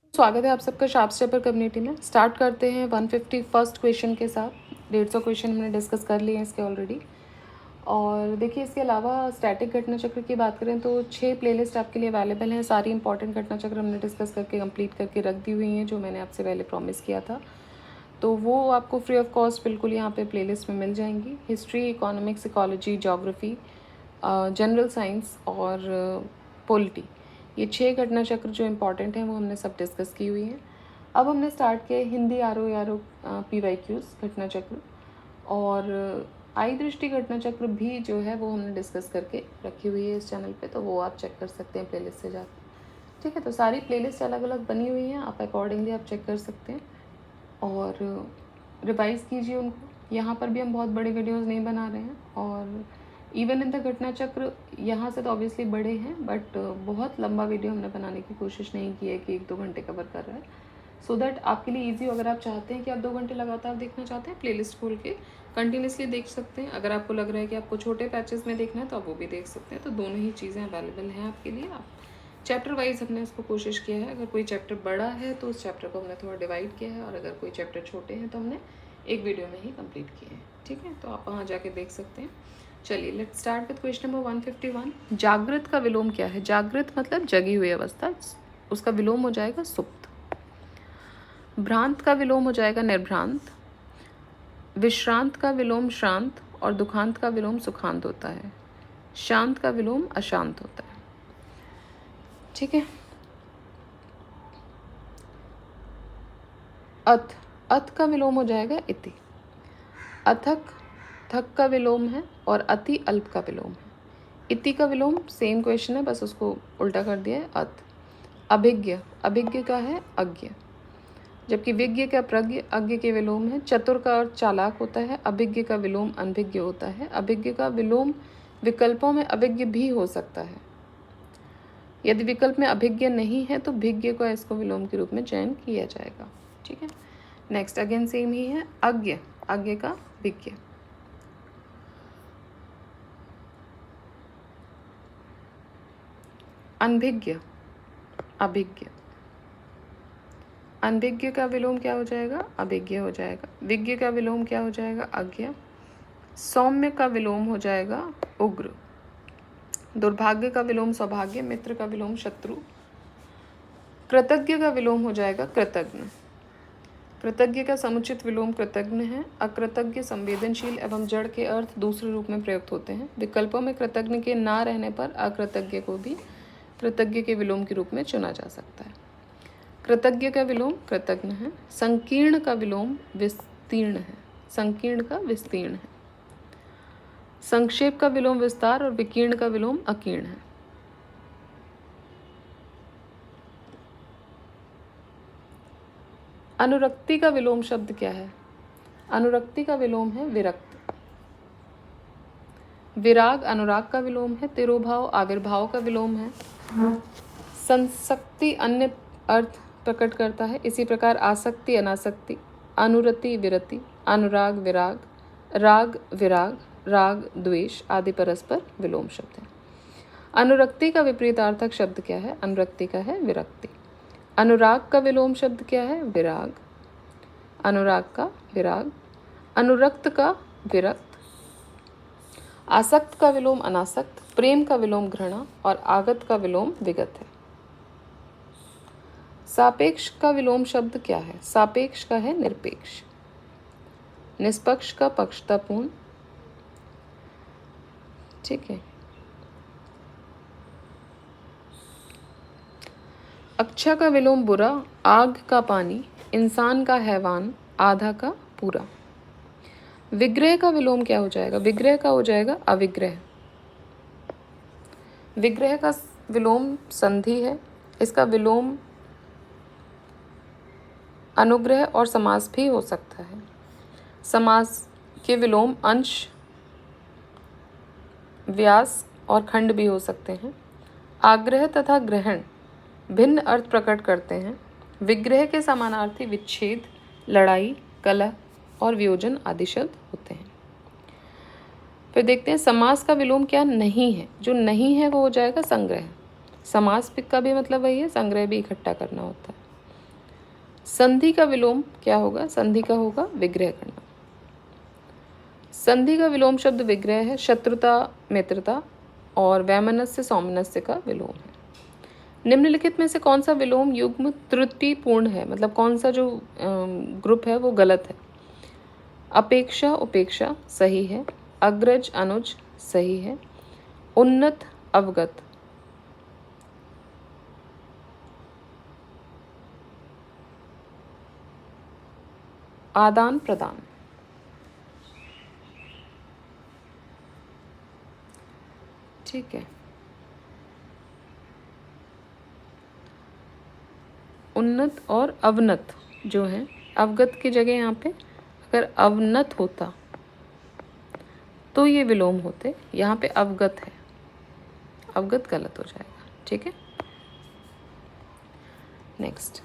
स्वागत है आप सबका शार्प स्टेपर कम्युनिटी में। स्टार्ट करते हैं 151st क्वेश्चन के साथ। 150 क्वेश्चन हमने डिस्कस कर लिए हैं इसके ऑलरेडी। और देखिए, इसके अलावा स्टैटिक घटना चक्र की बात करें तो 6 प्लेलिस्ट आपके लिए अवेलेबल हैं। सारी इंपॉर्टेंट घटना चक्र हमने डिस्कस करके कंप्लीट करके रख दी हुई हैं, जो मैंने आपसे पहले प्रॉमिस किया था। तो वो आपको फ्री ऑफ कॉस्ट बिल्कुल यहाँ पे प्लेलिस्ट में मिल जाएंगी। History, economics, ecology, geography, general science और पॉलिटी, ये 6 घटना चक्र जो इम्पॉर्टेंट हैं वो हमने सब डिस्कस की हुई हैं। अब हमने स्टार्ट किया हिंदी RO PYQs घटना चक्र, और आई दृष्टि घटना चक्र भी जो है वो हमने डिस्कस करके रखी हुई है इस चैनल पे, तो वो आप चेक कर सकते हैं प्लेलिस्ट से जाकर। ठीक है, तो सारी प्लेलिस्ट अलग अलग बनी हुई हैं, आप अकॉर्डिंगली आप चेक कर सकते हैं और रिवाइज़ कीजिए उनको। यहाँ पर भी हम बहुत बड़े वीडियोज़ नहीं बना रहे हैं, और इवन इन द घटना चक्र यहाँ से तो ऑब्वियसली बड़े हैं, बट बहुत लंबा वीडियो हमने बनाने की कोशिश नहीं की है कि 1-2 घंटे कवर कर रहा है, सो दैट आपके लिए ईजी हो। अगर आप चाहते हैं कि आप 2 घंटे लगातार देखना चाहते हैं, प्लेलिस्ट खोल के कंटिन्यूसली देख सकते हैं। अगर आपको लग रहा है कि आपको छोटे पैचेस में देखना है तो आप वो भी देख सकते हैं। तो दोनों ही चीज़ें अवेलेबल हैं आपके लिए। आप चैप्टर वाइज हमने इसको कोशिश किया है। अगर कोई चैप्टर बड़ा है तो उस चैप्टर को हमने थोड़ा डिवाइड किया है, और अगर कोई चैप्टर छोटे हैं तो हमने एक वीडियो में ही कंप्लीट किए हैं। ठीक है, तो आप वहाँ जाके देख सकते हैं। चलिए, let's start with question number 151। जागृत का विलोम क्या है? जागृत मतलब जगी हुई अवस्था, उसका विलोम हो जाएगा सुप्त। भ्रांत का विलोम हो जाएगा निर्भ्रांत। विश्रांत का विलोम श्रांत, और दुखांत का विलोम सुखांत होता है। शांत का विलोम अशांत होता है। ठीक है। अथ, अथ का विलोम हो जाएगा इति। अथक थक का विलोम है, और अति अल्प का विलोम है। इति का विलोम सेम क्वेश्चन है, बस उसको उल्टा कर दिया है, अथ। अभिज्ञ, अभिज्ञ का है अज्ञ, जबकि विज्ञ का प्रज्ञ, अज्ञ के विलोम है। चतुर का अर्थ चालाक होता है। अभिज्ञ का विलोम अनभिज्ञ होता है। अभिज्ञ का विलोम विकल्पों में अभिज्ञ भी हो सकता है। यदि विकल्प में अभिज्ञ नहीं है तो भिज्ञ को इसको विलोम के रूप में चयन किया जाएगा। ठीक है, नेक्स्ट अगेन सेम ही है। अज्ञ, अज्ञ का विज्ञ। अनभिज्ञ, अभिज्ञ। अनभिज्ञ का विलोम क्या हो जाएगा? अभिज्ञ हो जाएगा। विज्ञ का विलोम क्या हो जाएगा? अज्ञ। सौम्य का विलोम हो जाएगा उग्र। दुर्भाग्य का विलोम सौभाग्य। मित्र का विलोम शत्रु। कृतज्ञ का विलोम हो जाएगा कृतज्ञ। कृतज्ञ का समुचित विलोम कृतज्ञ है। अकृतज्ञ संवेदनशील एवं जड़ के अर्थ दूसरे रूप में प्रयुक्त होते हैं। विकल्पों में कृतज्ञ के ना रहने पर अकृतज्ञ को भी कृतज्ञ के विलोम के रूप में चुना जा सकता है। कृतज्ञ का विलोम कृतज्ञ है। संकीर्ण का विलोम विस्तीर्ण है। संकीर्ण का विस्तीर्ण है। संक्षेप का विलोम विस्तार, और विकीर्ण का विलोम अकीर्ण है। अनुरक्ति का विलोम शब्द क्या है? अनुरक्ति का विलोम है विरक्त। विराग अनुराग का विलोम है। तिरोभाव आविर्भाव का विलोम है। संसक्ति अन्य अर्थ प्रकट करता है। इसी प्रकार आसक्ति अनासक्ति, अनुरति विरति, अनुराग विराग, राग विराग, राग द्वेष आदि परस्पर विलोम शब्द है। अनुरक्ति का विपरीतार्थक शब्द क्या है? अनुरक्ति का है विरक्ति। अनुराग का विलोम शब्द क्या है? विराग। अनुराग का विराग। अनुरक्त का विरक्त। आसक्त का विलोम अनासक्त। प्रेम का विलोम घृणा, और आगत का विलोम विगत है। सापेक्ष का विलोम शब्द क्या है? सापेक्ष का है निरपेक्ष। निष्पक्ष का पक्षतापूर्ण। ठीक है। अक्षा का विलोम बुरा, आग का पानी, इंसान का हैवान, आधा का पूरा। विग्रह का विलोम क्या हो जाएगा? विग्रह का हो जाएगा अविग्रह। विग्रह का विलोम संधि है। इसका विलोम अनुग्रह और समास भी हो सकता है। समास के विलोम अंश, व्यास और खंड भी हो सकते हैं। आग्रह तथा ग्रहण भिन्न अर्थ प्रकट करते हैं। विग्रह के समानार्थी विच्छेद, लड़ाई, कलह और वियोजन आदि शब्द होते हैं। फिर देखते हैं समास का विलोम क्या नहीं है। जो नहीं है वो हो जाएगा संग्रह। समास का भी मतलब वही है, संग्रह भी इकट्ठा करना होता है। संधि का विलोम क्या होगा? संधि का होगा विग्रह करना। संधि का विलोम शब्द विग्रह है। शत्रुता मित्रता और वैमनस्य सौमनस्य का विलोम है। निम्नलिखित में से कौन सा विलोम युग्म त्रुटिपूर्ण है? मतलब कौन सा जो ग्रुप है वो गलत है? अपेक्षा उपेक्षा सही है। अग्रज अनुज सही है। उन्नत अवगत आदान प्रदान। ठीक है। उन्नत और अवनत जो है, अवगत की जगह यहाँ पे अगर अवनत होता तो ये विलोम होते, यहाँ पे अवगत है, अवगत गलत हो जाएगा। ठीक है। नेक्स्ट,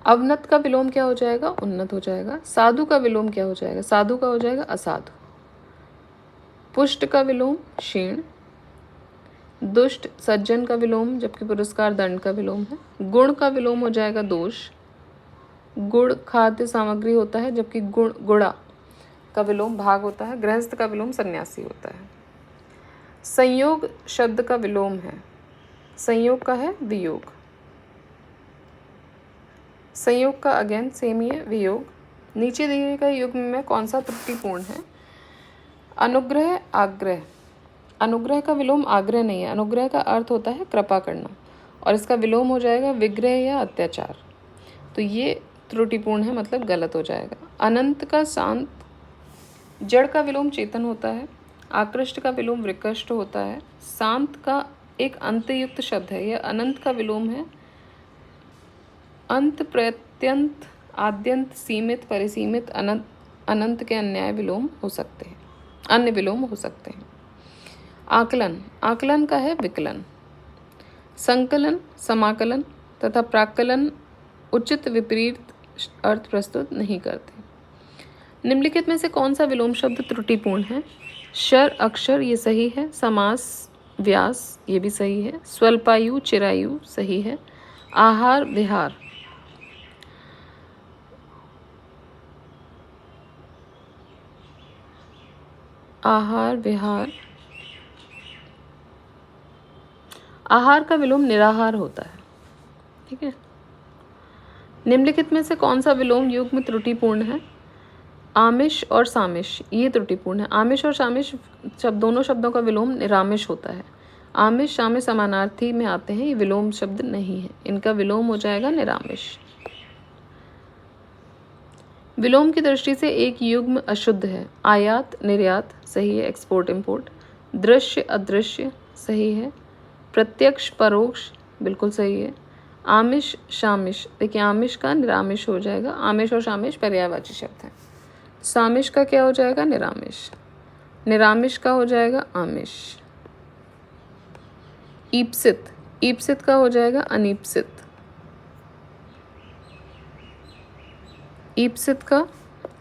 अवनत का विलोम क्या हो जाएगा? उन्नत हो जाएगा। साधु का विलोम क्या हो जाएगा? साधु का हो जाएगा असाधु। पुष्ट का विलोम क्षीण। दुष्ट सज्जन का विलोम, जबकि पुरस्कार दंड का विलोम है। गुण का विलोम हो जाएगा दोष। गुड़ खाद्य सामग्री होता है, जबकि गुड़ा का विलोम भाग होता है। गृहस्थ का विलोम सन्यासी होता है। संयोग शब्द का विलोम है, संयोग का है वियोग। संयोग का अगेन सेम ही है, वियोग। नीचे दिए गए युग्म में कौन सा त्रुटिपूर्ण है? अनुग्रह आग्रह। अनुग्रह का विलोम आग्रह नहीं है। अनुग्रह का अर्थ होता है कृपा करना, और इसका विलोम हो जाएगा विग्रह या अत्याचार। तो ये त्रुटिपूर्ण है, मतलब गलत हो जाएगा। अनंत का शांत। जड़ का विलोम चेतन होता है। आकृष्ट का विलोम विकृष्ट होता है। शांत का एक अंतयुक्त शब्द है, यह अनंत का विलोम है। अंत प्रत्यंत आद्यंत सीमित परिसीमित अनंत अनंत के अन्याय विलोम हो सकते हैं, अन्य विलोम हो सकते हैं। आकलन, आकलन का है विकलन। संकलन समाकलन तथा प्राक्कलन उचित विपरीत अर्थ प्रस्तुत नहीं करते। निम्नलिखित में से कौन सा विलोम शब्द त्रुटिपूर्ण है? शर अक्षर ये सही है। समास व्यास ये भी सही है। स्वल्पायु चिरायु सही है। आहार विहार, आहार विहार, आहार का विलोम निराहार होता है। ठीक है। निम्नलिखित में से कौन सा विलोम युग्म त्रुटिपूर्ण है? आमिष और सामिष ये त्रुटिपूर्ण है। आमिष और सामिष शब्द, दोनों शब्दों का विलोम निरामिष होता है। आमिष सामिष समानार्थी में आते हैं, ये विलोम शब्द नहीं है, इनका विलोम हो जाएगा निरामिष। विलोम की दृष्टि से एक युग्म अशुद्ध है। आयात निर्यात सही है। Export import. दृश्य अदृश्य सही है। प्रत्यक्ष परोक्ष बिल्कुल सही है। आमिष शामिष, देखिए आमिष का निरामिष हो जाएगा। आमिष और शामिष पर्यायवाची शब्द हैं। सामिष का क्या हो जाएगा? निरामिष। निरामिष का हो जाएगा आमिष। ईप्सित, ईप्सित का हो जाएगा अनीप्सित। ईप्सित का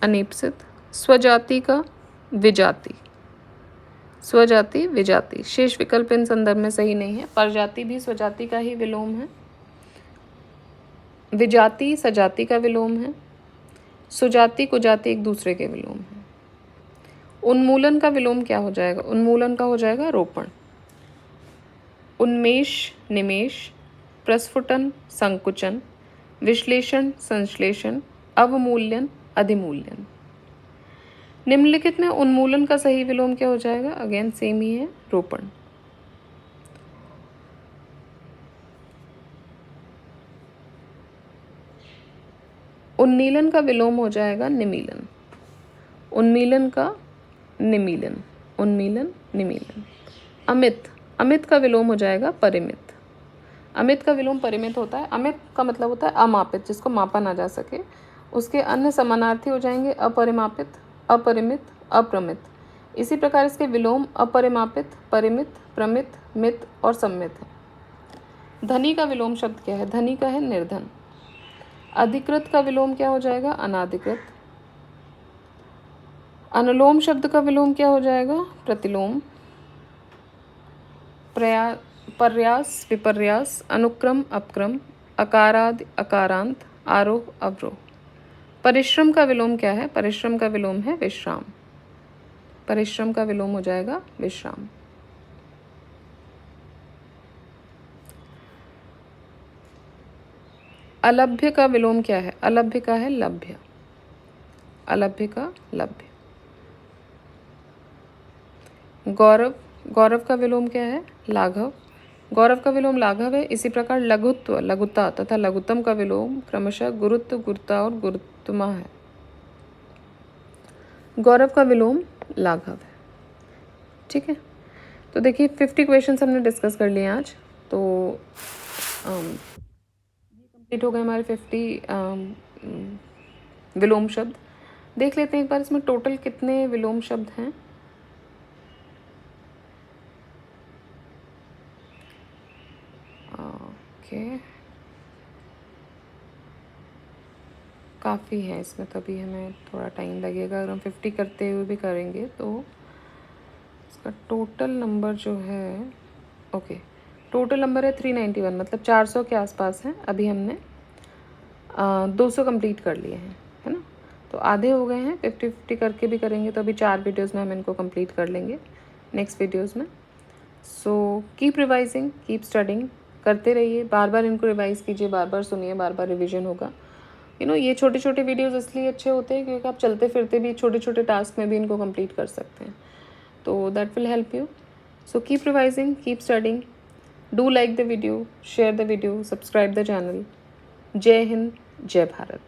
अनीप्सित। स्वजाति का विजाति, स्वजाति विजाति। शेष विकल्प इन संदर्भ में सही नहीं है। परजाति भी स्वजाति का ही विलोम है। विजाति सजाति का विलोम है। सुजाति कुजाति एक दूसरे के विलोम है। उन्मूलन का विलोम क्या हो जाएगा? उन्मूलन का हो जाएगा रोपण। उन्मेष निमेष। प्रस्फुटन संकुचन। विश्लेषण संश्लेषण। अवमूल्यन अधिमूल्यन। निम्नलिखित में उन्मूलन का सही विलोम क्या हो जाएगा? अगेन सेम ही है, रोपण। उन्मीलन का विलोम हो जाएगा निमीलन। उन्मीलन का निमीलन। उन्मीलन निमीलन। अमित, अमित का विलोम हो जाएगा परिमित। अमित का विलोम परिमित होता है। अमित का मतलब होता है अमापित, जिसको मापा ना जा सके। उसके अन्य समानार्थी हो जाएंगे अपरिमापित, अपरिमित, अप्रमित। इसी प्रकार इसके विलोम अपरिमापित, परिमित, प्रमित, मित और सम्मित है। धनी का विलोम शब्द क्या है? धनी का है निर्धन। अधिकृत का विलोम क्या हो जाएगा? अनाधिकृत। अनुलोम शब्द का विलोम क्या हो जाएगा? प्रतिलोम। पर्यास विपर्यास, अनुक्रम अपक्रम, अकारादि अकारांत, आरोह अवरोह। परिश्रम का विलोम क्या है? परिश्रम का विलोम है विश्राम। परिश्रम का विलोम हो जाएगा विश्राम। अलभ्य का विलोम क्या है? अलभ्य का है लभ्य। अलभ्य का लभ्य। गौरव, गौरव का विलोम क्या है? लाघव। गौरव का विलोम लाघव है। इसी प्रकार लघुत्व, लघुता तथा लघुतम का विलोम क्रमशः गुरुत्व, गुरुता और गुरुत्तमा है। गौरव का विलोम लाघव है। ठीक है, तो देखिए 50 क्वेश्चंस हमने डिस्कस कर लिए आज। तो कंप्लीट हो गए हमारे 50 विलोम शब्द। देख लेते हैं एक बार इसमें टोटल कितने विलोम शब्द हैं। ओके, काफ़ी है इसमें, तभी हमें थोड़ा टाइम लगेगा। अगर हम 50 करते हुए भी करेंगे तो इसका टोटल नंबर जो है, ओके, टोटल नंबर है 391, मतलब 400 के आसपास है। अभी हमने 200 कंप्लीट कर लिए हैं, है ना। तो आधे हो गए हैं। 50-50 करके भी करेंगे तो अभी 4 वीडियोज़ में हम इनको कंप्लीट कर लेंगे नेक्स्ट वीडियोज़ में। So keep revising, keep studying, करते रहिए, बार बार इनको रिवाइज़ कीजिए, बार बार सुनिए, बार बार रिविजन होगा। ये छोटे छोटे वीडियोज़ इसलिए अच्छे होते हैं क्योंकि आप चलते फिरते भी छोटे छोटे टास्क में भी इनको कंप्लीट कर सकते हैं। तो that will help you. So keep revising, keep studying, do like the video, share the video, subscribe the channel. जय हिंद, जय भारत।